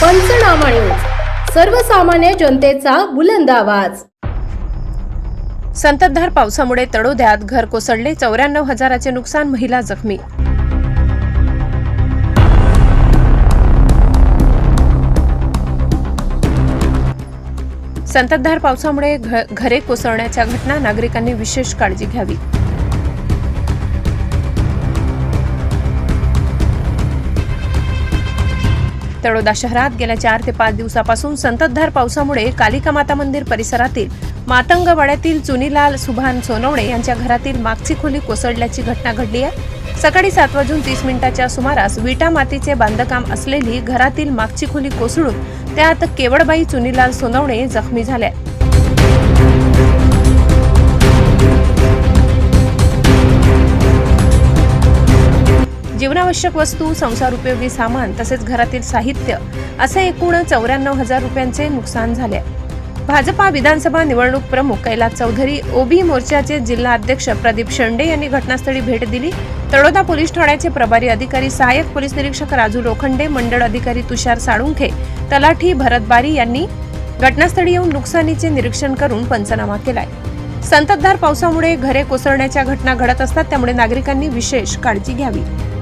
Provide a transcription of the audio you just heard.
पंचनामा न्यूज, सर्वसामान्य जनतेचा बुलंद आवाज। संततधार पावसामुळे तळोद्यात घर कोसळले, 94,000चे नुकसान, महिला जखमी। संततधार पावसामुळे घरे कोसळण्याच्या घटना, नागरिकांनी विशेष काळजी घ्यावी। तळोदा शहरात गेल्या 4 ते 5 दिवसापासून संततधार पावसामुळे कालिका माता मंदिर परिसरातील मातंगवाड्यातील चुनीलाल सुभान सोनवणे यांच्या घरातील मागची खोली कोसळल्याची घटना घडली आहे। सकाळी 7:30 सुमारास विटा मातीचे बांधकाम असलेली घरातील मागची खोली कोसळून त्यात केवळबाई चुनीलाल सोनवणे जखमी झाल्या। जीवनावश्यक वस्तू, संसार उपयोगी सामान तसेच घरातील साहित्य असे एकूण 94,000 रुपयांचे नुकसान झाले। भाजपा विधानसभा निवडणूक प्रमुख कैलास चौधरी, ओबी मोर्चाचे जिल्हा अध्यक्ष प्रदीप शेंडे यांनी घटनास्थळी भेट दिली। तळोदा पोलीस ठाण्याचे प्रभारी अधिकारी सहाय्यक पोलीस निरीक्षक राजू लोखंडे, मंडळ अधिकारी तुषार साळुंखे, तलाठी भरत बारी यांनी घटनास्थळी येऊन नुकसानीचे निरीक्षण करून पंचनामा केलाय। संततधार पावसामुळे घरे कोसळण्याच्या घटना घडत असतात, त्यामुळे नागरिकांनी विशेष काळजी घ्यावी।